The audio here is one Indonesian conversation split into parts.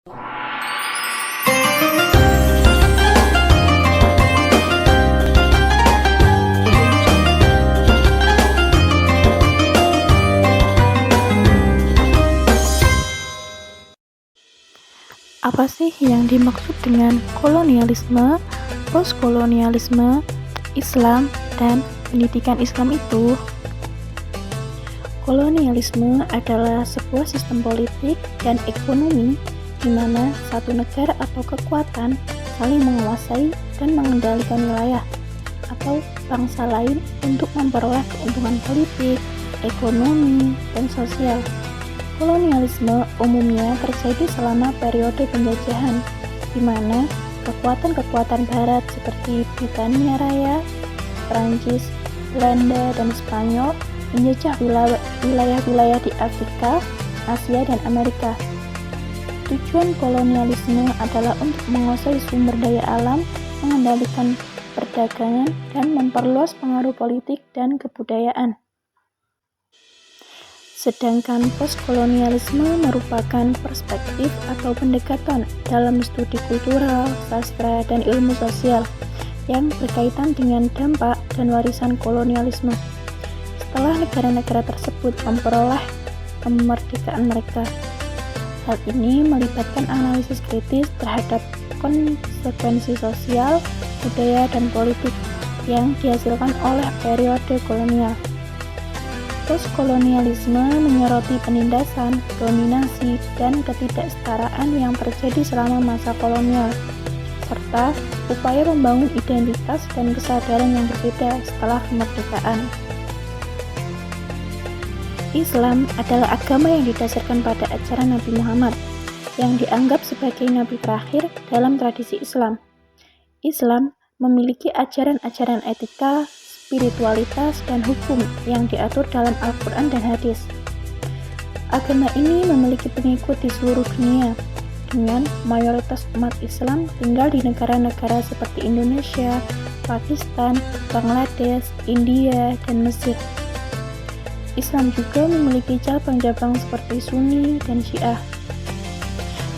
Apa sih yang dimaksud dengan kolonialisme, postkolonialisme, Islam, dan pendidikan Islam itu? Kolonialisme adalah sebuah sistem politik dan ekonomi di mana satu negara atau kekuatan saling menguasai dan mengendalikan wilayah atau bangsa lain untuk memperoleh keuntungan politik, ekonomi, dan sosial. Kolonialisme umumnya terjadi selama periode penjajahan, di mana kekuatan-kekuatan Barat seperti Britania Raya, Prancis, Belanda, dan Spanyol menjajah wilayah-wilayah di Afrika, Asia, dan Amerika. Tujuan kolonialisme adalah untuk menguasai sumber daya alam, mengendalikan perdagangan, dan memperluas pengaruh politik dan kebudayaan. Sedangkan postkolonialisme merupakan perspektif atau pendekatan dalam studi kultural, sastra, dan ilmu sosial yang berkaitan dengan dampak dan warisan kolonialisme. Setelah negara-negara tersebut memperoleh kemerdekaan mereka, hal ini melibatkan analisis kritis terhadap konsekuensi sosial, budaya, dan politik yang dihasilkan oleh periode kolonial. Postkolonialisme menyoroti penindasan, dominasi, dan ketidaksetaraan yang terjadi selama masa kolonial, serta upaya membangun identitas dan kesadaran yang berbeda setelah kemerdekaan. Islam adalah agama yang didasarkan pada ajaran Nabi Muhammad, yang dianggap sebagai nabi terakhir dalam tradisi Islam. Islam memiliki ajaran-ajaran etika, spiritualitas, dan hukum yang diatur dalam Al-Quran dan hadis. Agama ini memiliki pengikut di seluruh dunia, dengan mayoritas umat Islam tinggal di negara-negara seperti Indonesia, Pakistan, Bangladesh, India, dan Mesir. Islam juga memiliki cabang-cabang seperti Sunni dan Syiah.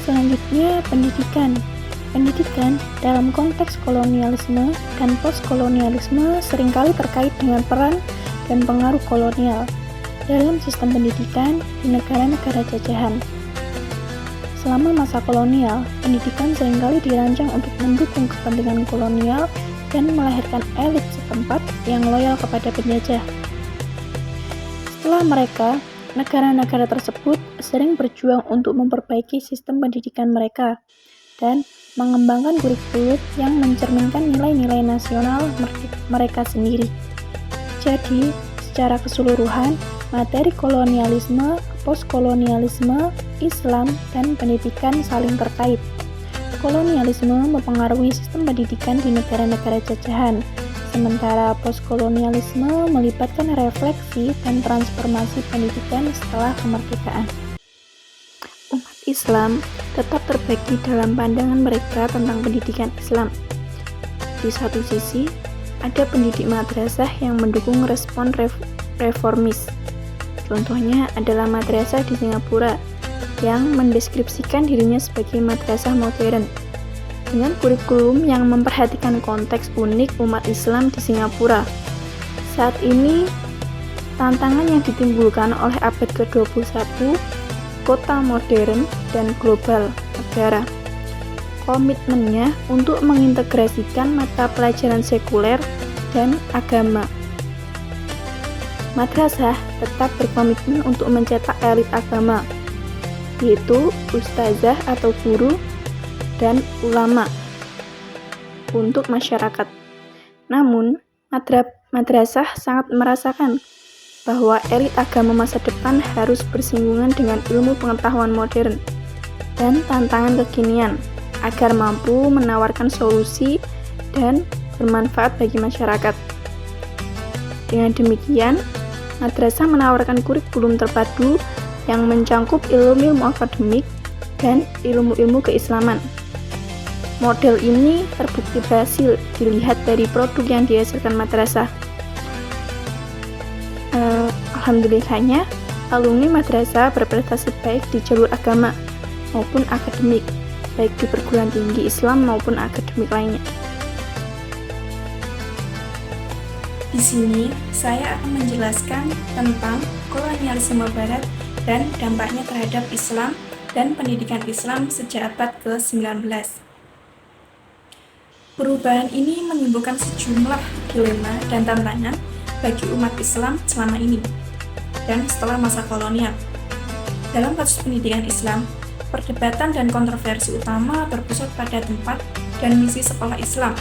Selanjutnya, pendidikan. Pendidikan dalam konteks kolonialisme dan postkolonialisme seringkali terkait dengan peran dan pengaruh kolonial dalam sistem pendidikan di negara-negara jajahan. Selama masa kolonial, pendidikan seringkali dirancang untuk mendukung kepentingan kolonial dan melahirkan elit setempat yang loyal kepada penjajah. Setelah mereka, negara-negara tersebut sering berjuang untuk memperbaiki sistem pendidikan mereka dan mengembangkan kurikulum yang mencerminkan nilai-nilai nasional mereka sendiri. Jadi, secara keseluruhan, materi kolonialisme, postkolonialisme, Islam, dan pendidikan saling terkait. Kolonialisme mempengaruhi sistem pendidikan di negara-negara jajahan, sementara postkolonialisme melibatkan refleksi dan transformasi pendidikan setelah kemerdekaan. Umat Islam tetap terbagi dalam pandangan mereka tentang pendidikan Islam. Di satu sisi, ada pendidik madrasah yang mendukung respon reformis. Contohnya adalah madrasah di Singapura yang mendeskripsikan dirinya sebagai madrasah modern dengan kurikulum yang memperhatikan konteks unik umat Islam di Singapura. Saat ini, tantangan yang ditimbulkan oleh abad ke-21, kota modern dan global negara. Komitmennya untuk mengintegrasikan mata pelajaran sekuler dan agama. Madrasah tetap berkomitmen untuk mencetak elit agama, yaitu ustazah atau guru dan ulama untuk masyarakat. Namun, madrasah sangat merasakan bahwa elit agama masa depan harus bersinggungan dengan ilmu pengetahuan modern dan tantangan kekinian agar mampu menawarkan solusi dan bermanfaat bagi masyarakat. Dengan demikian, madrasah menawarkan kurikulum terpadu yang mencangkup ilmu-ilmu akademik dan ilmu-ilmu keislaman. Model ini terbukti berhasil dilihat dari produk yang dihasilkan madrasah. Alhamdulillahnya, alumni madrasah berprestasi baik di jalur agama maupun akademik, baik di perguruan tinggi Islam maupun akademik lainnya. Di sini, saya akan menjelaskan tentang kolonialisme Barat dan dampaknya terhadap Islam dan pendidikan Islam sejak abad ke-19. Perubahan ini menimbulkan sejumlah dilema dan tantangan bagi umat Islam selama ini dan setelah masa kolonial. Dalam kasus pendidikan Islam, perdebatan dan kontroversi utama berpusat pada tempat dan misi sekolah Islam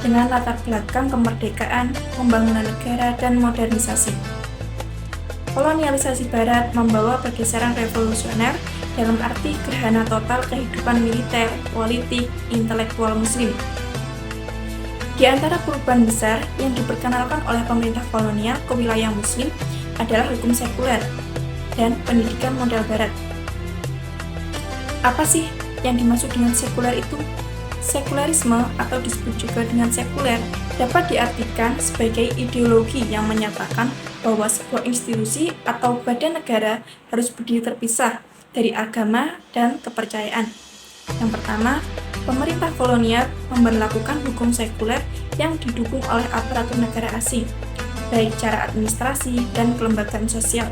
dengan latar belakang kemerdekaan, pembangunan negara, dan modernisasi. Kolonialisasi Barat membawa pergeseran revolusioner dalam arti gerhana total kehidupan militer, politik, intelektual Muslim. Di antara perubahan besar yang diperkenalkan oleh pemerintah kolonial ke wilayah Muslim adalah hukum sekuler dan pendidikan model Barat. Apa sih yang dimaksud dengan sekuler itu? Sekularisme atau disebut juga dengan sekuler dapat diartikan sebagai ideologi yang menyatakan bahwa sebuah institusi atau badan negara harus berdiri terpisah dari agama dan kepercayaan. Yang pertama, pemerintah kolonial memberlakukan hukum sekuler yang didukung oleh aparatur negara asing, baik cara administrasi dan kelembagaan sosial.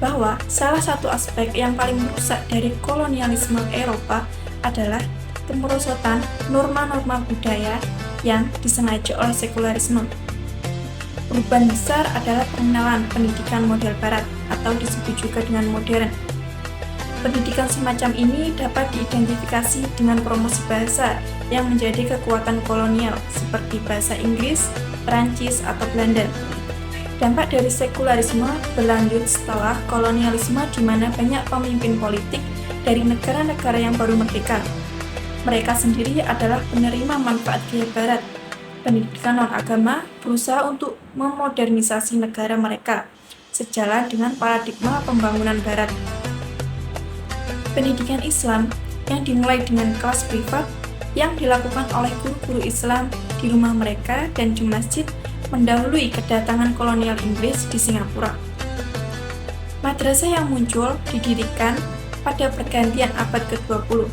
Bahwa salah satu aspek yang paling merusak dari kolonialisme Eropa adalah kemerosotan norma-norma budaya yang disengaja oleh sekularisme. Perubahan besar adalah pengenalan pendidikan model Barat atau disebut juga dengan modern. Pendidikan semacam ini dapat diidentifikasi dengan promosi bahasa yang menjadi kekuatan kolonial seperti bahasa Inggris, Perancis, atau Belanda. Dampak dari sekularisme berlanjut setelah kolonialisme di mana banyak pemimpin politik dari negara-negara yang baru merdeka. Mereka sendiri adalah penerima manfaat gaya Barat. Pendidikan non-agama berusaha untuk memodernisasi negara mereka sejalan dengan paradigma pembangunan Barat. Pendidikan Islam yang dimulai dengan kelas privat yang dilakukan oleh guru-guru Islam di rumah mereka dan di masjid mendahului kedatangan kolonial Inggris di Singapura. Madrasah yang muncul didirikan pada pergantian abad ke-20,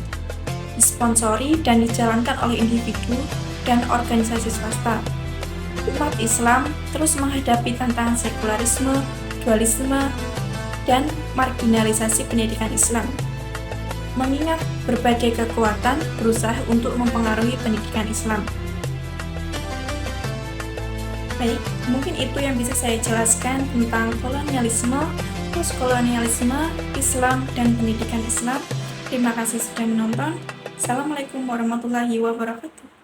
disponsori dan dijalankan oleh individu dan organisasi swasta. Umat Islam terus menghadapi tantangan sekularisme, dualisme, dan marginalisasi pendidikan Islam. Mengingat berbagai kekuatan berusaha untuk mempengaruhi pendidikan Islam. Baik, mungkin itu yang bisa saya jelaskan tentang kolonialisme, postkolonialisme, Islam, dan pendidikan Islam. Terima kasih sudah menonton. Assalamualaikum warahmatullahi wabarakatuh.